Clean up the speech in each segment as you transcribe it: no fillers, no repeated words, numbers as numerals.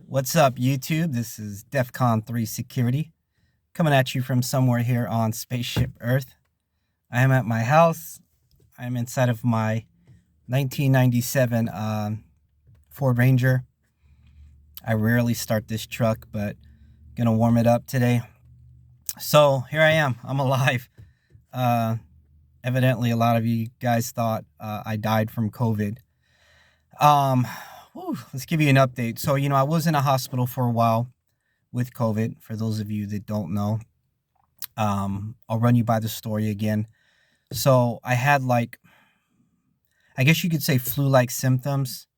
What's up, YouTube? This is Defcon 3 Security coming at you from somewhere here on Spaceship Earth. I am at my house. I'm inside of my 1997 Ford Ranger. I rarely start this truck, but gonna warm it up today. So here I am. I'm alive. Uh, Evidently, a lot of you guys thought I died from COVID. Um, let's give you an update. So, I was in a hospital for a while with COVID. For those of you that don't know, I'll run you by the story again. So, I had I guess you could say flu-like symptoms.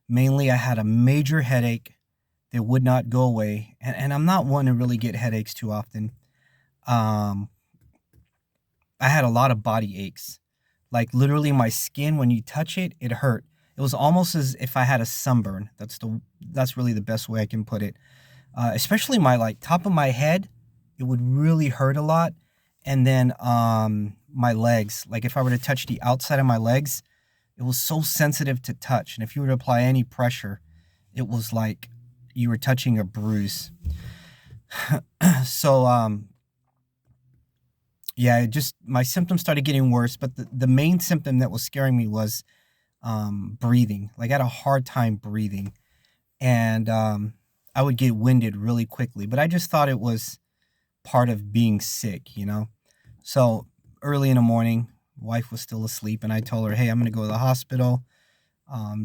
Mainly, I had a major headache that would not go away, and I'm not one to really get headaches too often. Um, I had a lot of body aches, like literally my skin when you touch it, it hurt. It was almost as if I had a sunburn. That's really the best way I can put it. Especially my top of my head, it would really hurt a lot, and then my legs. Like if I were to touch the outside of my legs, it was so sensitive to touch, and if you were to apply any pressure, it was like you were touching a bruise. So yeah, my symptoms started getting worse, but the main symptom that was scaring me was breathing. Like I had a hard time breathing, and I would get winded really quickly. But I just thought it was part of being sick. So early in the morning, wife was still asleep, and I told her, "Hey, I'm gonna go to the hospital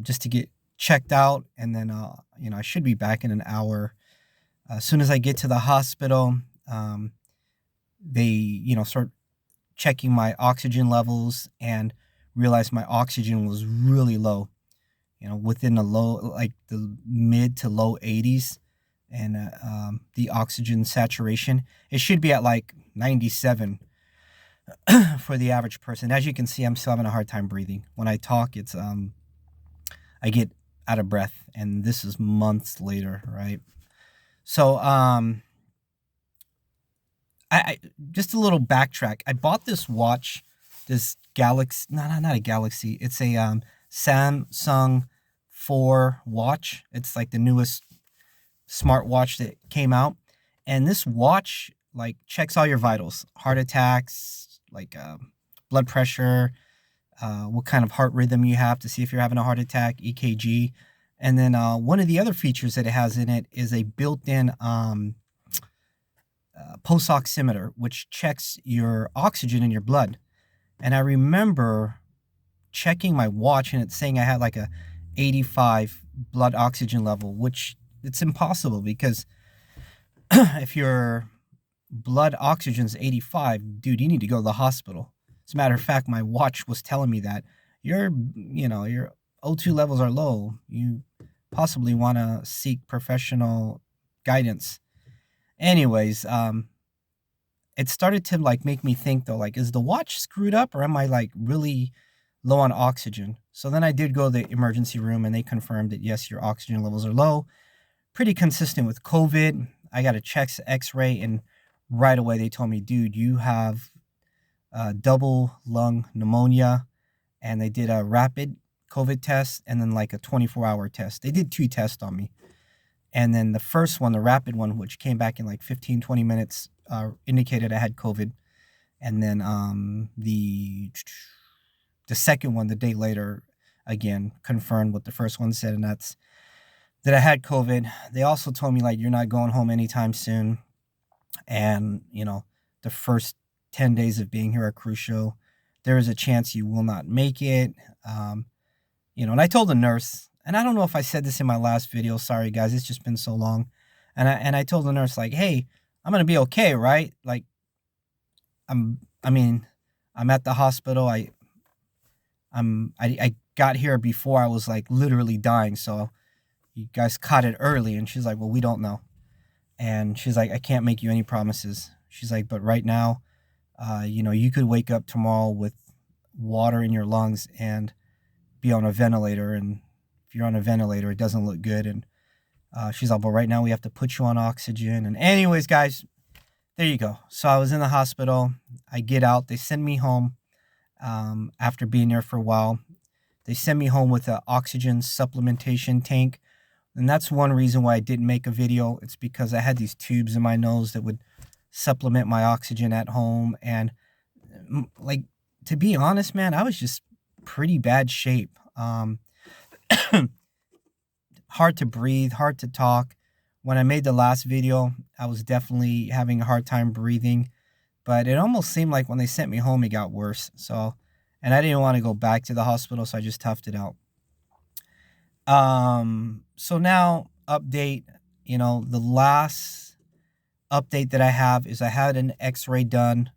just to get checked out, and then I should be back in an hour." As soon as I get to the hospital, they start checking my oxygen levels and realized my oxygen was really low, within the mid to low 80s, and the oxygen saturation, it should be at like 97 for the average person. As you can see, I'm still having a hard time breathing. When I talk, it's I get out of breath, and this is months later, right? So I just a little backtrack. I bought this watch, this Galaxy, not a Galaxy. It's a Samsung 4 watch. It's like the newest smartwatch that came out, and this watch checks all your vitals, heart attacks, blood pressure, what kind of heart rhythm you have to see if you're having a heart attack, EKG, and then one of the other features that it has in it is a built-in pulse oximeter, which checks your oxygen in your blood. And I remember checking my watch and it's saying I had like a 85 blood oxygen level, which it's impossible because if your blood oxygen's 85, dude, you need to go to the hospital. As a matter of fact, my watch was telling me that your O2 levels are low. You possibly want to seek professional guidance. Anyways, it started to make me think though, is the watch screwed up or am I really low on oxygen? So then I did go to the emergency room and they confirmed that yes, your oxygen levels are low, pretty consistent with COVID. I got a chest X-ray and right away they told me, dude, you have double lung pneumonia, and they did a rapid COVID test and then a 24-hour test. They did 2 tests on me. And then the first one, the rapid one, which came back in 15, 20 minutes, indicated I had COVID. And then the second one, the day later, again, confirmed what the first one said, and that's that I had COVID. They also told me, you're not going home anytime soon. And, the first 10 days of being here are crucial. There is a chance you will not make it. And I told the nurse, and I don't know if I said this in my last video. Sorry, guys. It's just been so long. And I told the nurse, hey, I'm going to be okay, right? I'm at the hospital. I got here before I was literally dying. So you guys caught it early. And she's like, well, we don't know. And she's like, I can't make you any promises. She's like, but right now, you could wake up tomorrow with water in your lungs and be on a ventilator. And if you're on a ventilator, it doesn't look good. And she's like, but right now we have to put you on oxygen. And anyways, guys, there you go. So I was in the hospital. I get out. They send me home after being there for a while. They send me home with an oxygen supplementation tank, And that's one reason why I didn't make a video. It's because I had these tubes in my nose that would supplement my oxygen at home. And like, to be honest, man, I was just pretty bad shape. Hard to breathe, hard to talk. When I made the last video, I was definitely having a hard time breathing, but it almost seemed like when they sent me home, it got worse. So, and I didn't want to go back to the hospital, so I just toughed it out. So now, update, the last update that I have is I had an x-ray done,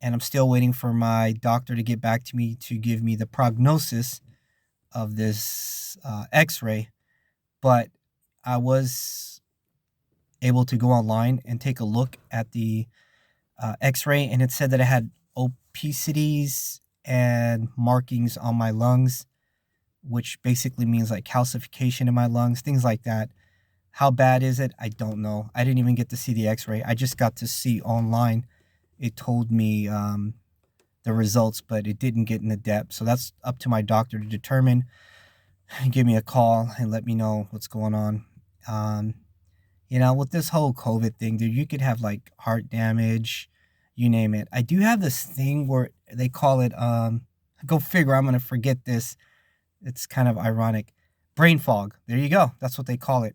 and I'm still waiting for my doctor to get back to me to give me the prognosis of this x-ray. But I was able to go online and take a look at the x-ray, and it said that I had opicities and markings on my lungs, which basically means like calcification in my lungs, things like that. How bad is it? I don't know. I didn't even get to see the x-ray. I just got to see online. It told me the results, but it didn't get into depth. So that's up to my doctor to determine. Give me a call and let me know what's going on. With this whole COVID thing, dude, you could have like heart damage, you name it. I do have this thing where they call it, go figure, I'm going to forget this. It's kind of ironic. Brain fog. There you go. That's what they call it.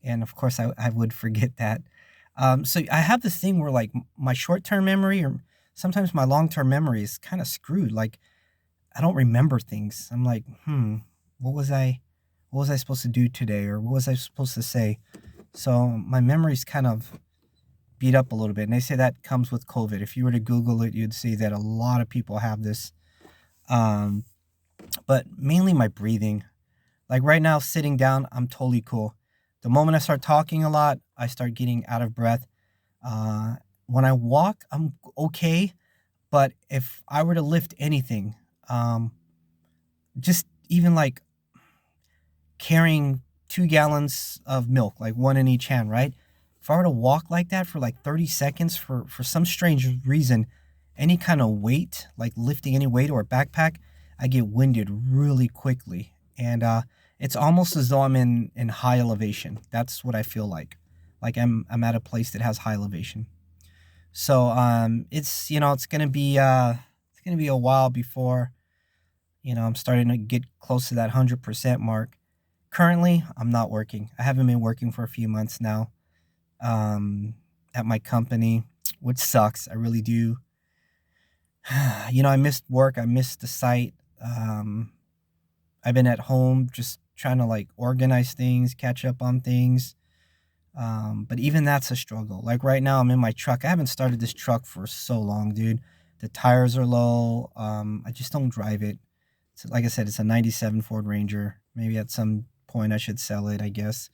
And of course, I would forget that. So I have this thing where like my short-term memory or sometimes my long-term memory is kind of screwed. Like I don't remember things. I'm like, what was I supposed to do today? Or what was I supposed to say? So my memory's kind of beat up a little bit. And they say that comes with COVID. If you were to Google it, you'd see that a lot of people have this. But mainly my breathing. Like right now, sitting down, I'm totally cool. The moment I start talking a lot, I start getting out of breath. When I walk, I'm okay. But if I were to lift anything, just even like carrying 2 gallons of milk, like one in each hand, right? If I were to walk like that for like 30 seconds for some strange reason, any kind of weight, like lifting any weight or a backpack, I get winded really quickly. And it's almost as though I'm in high elevation. That's what I feel like. Like I'm at a place that has high elevation. So it's gonna be a while before I'm starting to get close to that 100% mark. Currently, I'm not working. I haven't been working for a few months now at my company, which sucks. I really do. I missed work. I missed the site. I've been at home just trying to like organize things, catch up on things. But even that's a struggle. Like right now, I'm in my truck. I haven't started this truck for so long, dude. The tires are low. I just don't drive it. Like I said, it's a 97 Ford Ranger. Maybe at some point I should sell it, I guess.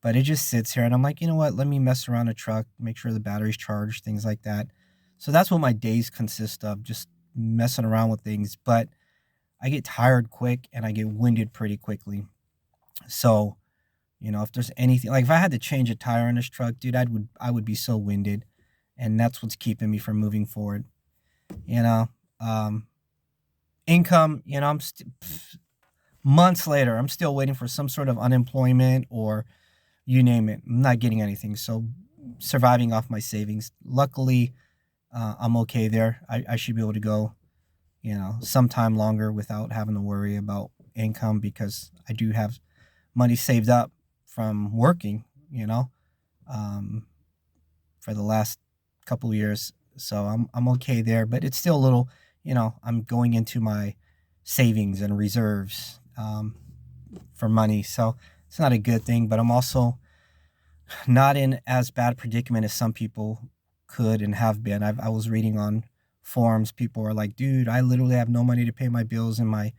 But it just sits here and I'm like, you know what? Let me mess around a truck, make sure the battery's charged, things like that. So that's what my days consist of, just messing around with things. But I get tired quick and I get winded pretty quickly. So, if there's anything, like if I had to change a tire on this truck, dude, I would be so winded. And that's what's keeping me from moving forward. You know, um, income, months later, I'm still waiting for some sort of unemployment or you name it. I'm not getting anything. So surviving off my savings. Luckily, I'm okay there. I should be able to go, sometime longer without having to worry about income because I do have money saved up from working, um, for the last couple of years. So I'm okay there, but it's still a little, I'm going into my savings and reserves for money. So it's not a good thing, but I'm also not in as bad predicament as some people could and have been. I was reading on forums, people are like, dude, I literally have no money to pay my bills and my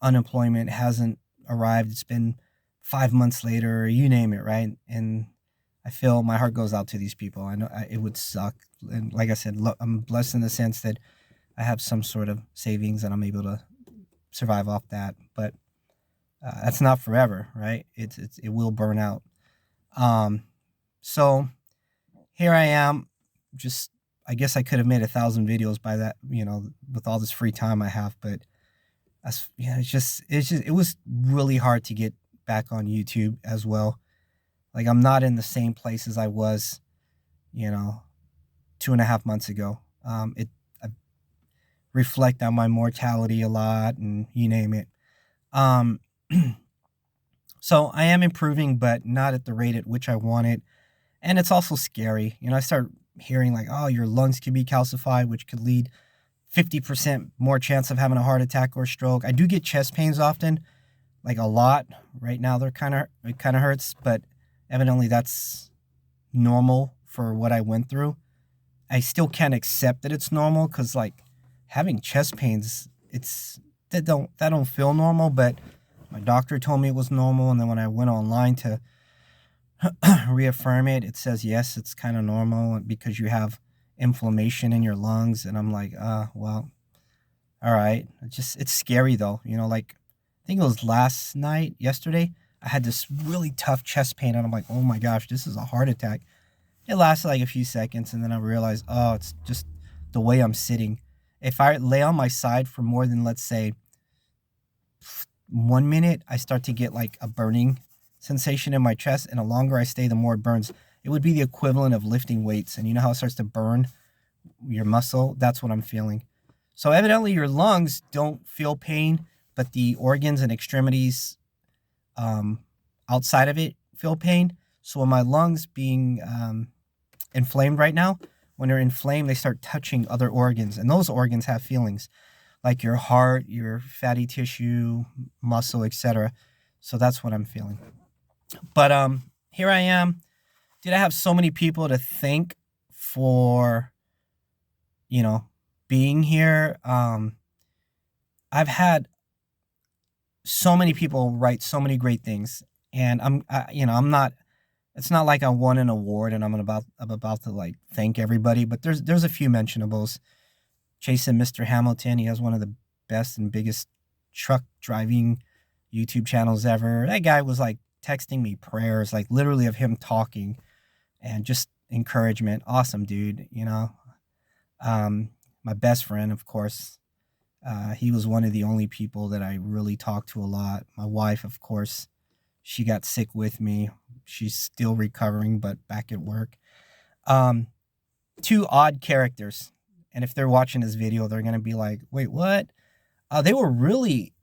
unemployment hasn't arrived. It's been 5 months later, you name it, right? And I feel my heart goes out to these people. I know it would suck. And like I said, I'm blessed in the sense that I have some sort of savings and I'm able to survive off that. But that's not forever, right? It will burn out. Um, so here I am. Just I guess I could have made 1,000 videos by that, with all this free time I have. But it was really hard to get back on YouTube as well. Like I'm not in the same place as I was, you know, 2.5 months ago. I reflect on my mortality a lot, and you name it. Um, so I am improving, but not at the rate at which I wanted. And it's also scary. I start hearing like, oh, your lungs can be calcified, which could lead 50% more chance of having a heart attack or stroke. I do get chest pains often, like a lot. Right now, it kind of hurts, but evidently that's normal for what I went through. I still can't accept that it's normal because like having chest pains, that don't feel normal. But my doctor told me it was normal, and then when I went online to reaffirm it, it says yes, it's kind of normal because you have inflammation in your lungs. And I'm like, well, all right. It's scary though. Like I think it was yesterday, I had this really tough chest pain, and I'm like, oh my gosh, this is a heart attack. It lasted like a few seconds, and then I realized, oh, it's just the way I'm sitting. If I lay on my side for more than, let's say, 1 minute, I start to get like a burning sensation in my chest, and the longer I stay, the more it burns. It would be the equivalent of lifting weights, and you know how it starts to burn your muscle? That's what I'm feeling. So evidently your lungs don't feel pain, but the organs and extremities um, outside of it feel pain. So when my lungs being inflamed right now, when they're inflamed, they start touching other organs, and those organs have feelings, like your heart, your fatty tissue, muscle, etc. So that's what I'm feeling. But here I am. Did I have so many people to thank for, you know, being here? I've had so many people write so many great things, and I'm not. It's not like I won an award and I'm about to like thank everybody, but there's a few mentionables. Chasing Mr. Hamilton, he has one of the best and biggest truck driving YouTube channels ever. That guy was like texting me prayers, like literally of him talking and just encouragement. Awesome dude. My best friend, of course. He was one of the only people that I really talked to a lot. My wife, of course, she got sick with me. She's still recovering, but back at work. Um, Two odd characters. And if they're watching this video, they're going to be like, wait, what? They were really,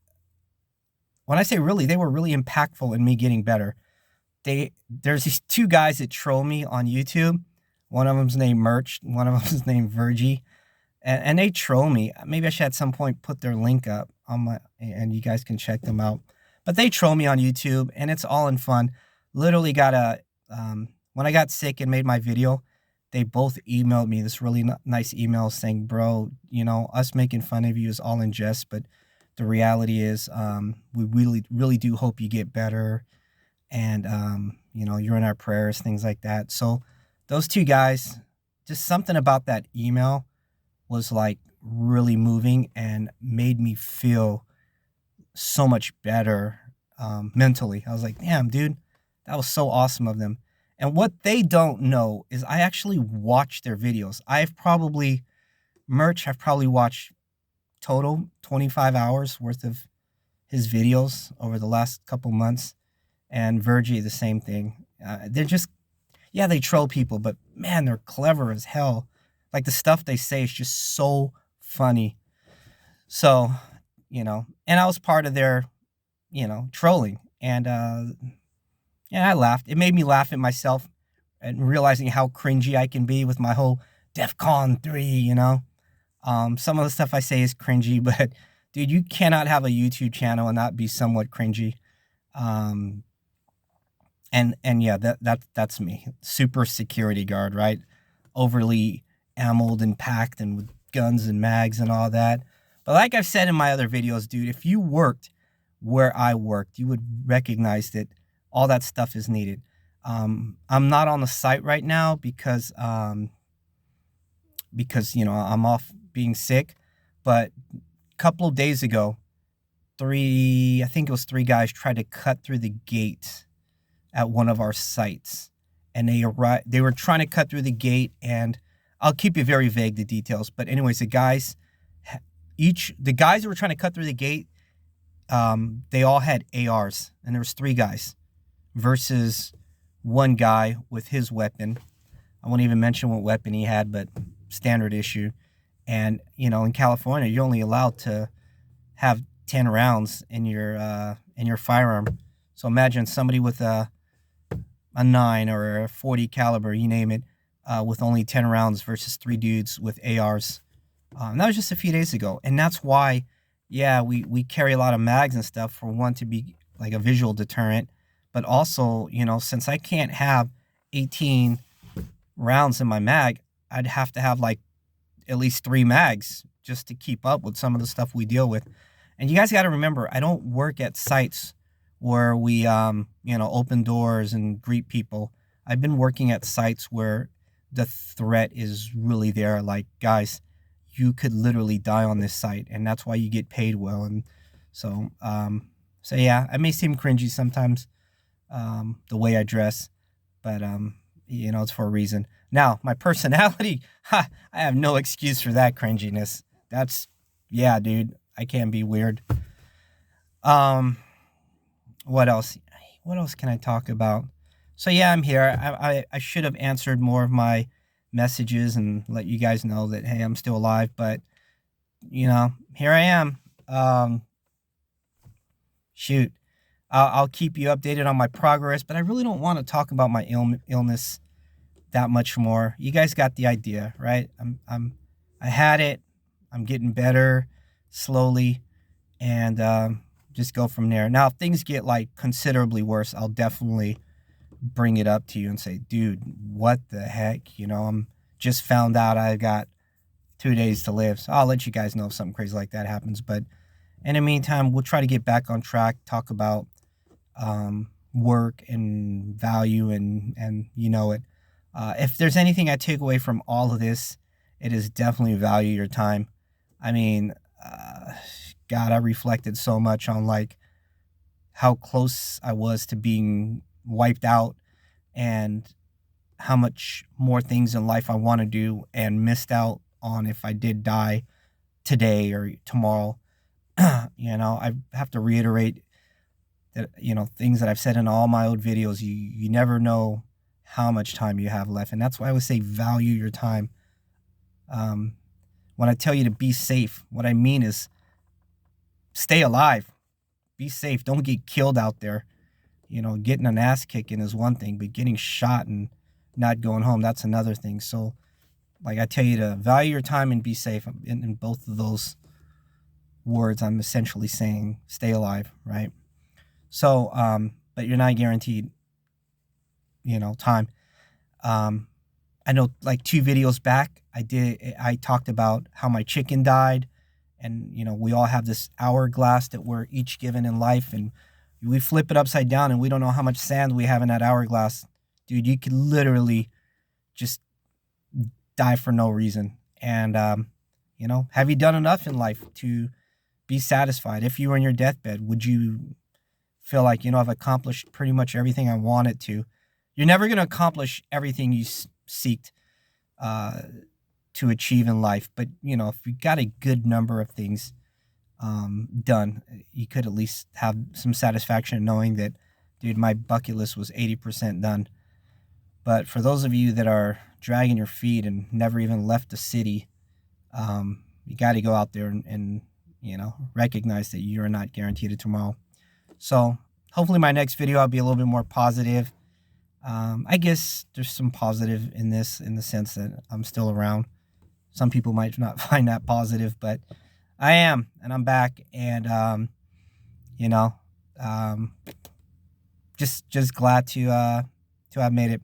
when I say really, they were really impactful in me getting better. There's these two guys that troll me on YouTube. One of them's named Merch. One of them's named Virgie. And they troll me. Maybe I should at some point put their link up and you guys can check them out. But they troll me on YouTube, and it's all in fun. Literally when I got sick and made my video, they both emailed me this really nice email saying, bro, us making fun of you is all in jest, but the reality is we really, really do hope you get better. And, you're in our prayers, things like that. So those two guys, just something about that email was like really moving and made me feel so much better mentally. I was like, damn, dude, that was so awesome of them. And what they don't know is I actually watch their videos. I've probably watched total 25 hours worth of his videos over the last couple months. And Virgie, the same thing. They troll people, but man, they're clever as hell. Like the stuff they say is just so funny. So, and I was part of their, trolling. And I laughed. It made me laugh at myself and realizing how cringy I can be with my whole DEFCON 3, Some of the stuff I say is cringy, but dude, you cannot have a YouTube channel and not be somewhat cringy. And yeah, that's me. Super security guard, right? Overly ammoed and packed and with guns and mags and all that. But like I've said in my other videos, dude, if you worked where I worked, you would recognize that all that stuff is needed. I'm not on the site right now because I'm off being sick. But a couple of days ago, I think it was three guys tried to cut through the gate at one of our sites. And they were trying to cut through the gate, and I'll keep it very vague, the details. But anyways, the guys that were trying to cut through the gate, they all had ARs, and there was 3 guys versus one guy with his weapon. I won't even mention what weapon he had, but standard issue. And in California, you're only allowed to have 10 rounds in your firearm. So imagine somebody with a 9 or a 40 caliber, you name it, with only 10 rounds versus 3 dudes with ARs. And that was just a few days ago. And that's why, yeah, we carry a lot of mags and stuff, for one, to be like a visual deterrent. But also, since I can't have 18 rounds in my mag, I'd have to have like at least 3 mags just to keep up with some of the stuff we deal with. And you guys got to remember, I don't work at sites where we, open doors and greet people. I've been working at sites where the threat is really there. Like, guys, you could literally die on this site, and that's why you get paid well. And so yeah, I may seem cringy sometimes, the way I dress, but it's for a reason. Now, my personality, I have no excuse for that cringiness. Yeah, dude, I can be weird. Um, what else? What else can I talk about? So yeah, I'm here. I should have answered more of my messages and let you guys know that, hey, I'm still alive. But here I am. Shoot, I'll keep you updated on my progress. But I really don't want to talk about my illness that much more. You guys got the idea, right? I had it. I'm getting better slowly, and just go from there. Now, if things get like considerably worse, I'll definitely bring it up to you and say, dude, what the heck? I'm just found out I got 2 days to live. So I'll let you guys know if something crazy like that happens. But in the meantime, we'll try to get back on track, talk about work and value, and it. If there's anything I take away from all of this, it is definitely value your time. I mean, God, I reflected so much on like how close I was to being wiped out, and how much more things in life I want to do and missed out on if I did die today or tomorrow. I have to reiterate that, things that I've said in all my old videos. You never know how much time you have left. And that's why I would say value your time. When I tell you to be safe, what I mean is stay alive, be safe. Don't get killed out there. Getting an ass kicking is one thing, but getting shot and not going home, that's another thing. So, like I tell you to value your time and be safe. In both of those words, I'm essentially saying stay alive, right? So, but you're not guaranteed, time. I know like 2 videos back, I talked about how my chicken died, and we all have this hourglass that we're each given in life, and we flip it upside down and we don't know how much sand we have in that hourglass. Dude, you could literally just die for no reason. And have you done enough in life to be satisfied? If you were in your deathbed, would you feel like, I've accomplished pretty much everything I wanted to? You're never going to accomplish everything you seeked to achieve in life. But, if you got a good number of things done, you could at least have some satisfaction knowing that, dude, my bucket list was 80% done. But for those of you that are dragging your feet and never even left the city, you got to go out there and recognize that you're not guaranteed a tomorrow. So hopefully my next video, I'll be a little bit more positive. I guess there's some positive in this, in the sense that I'm still around. Some people might not find that positive, but I am, and I'm back, and just glad to have made it.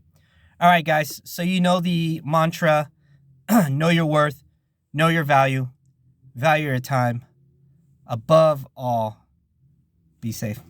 All right, guys. So the mantra: know your worth, know your value, value your time. Above all, be safe.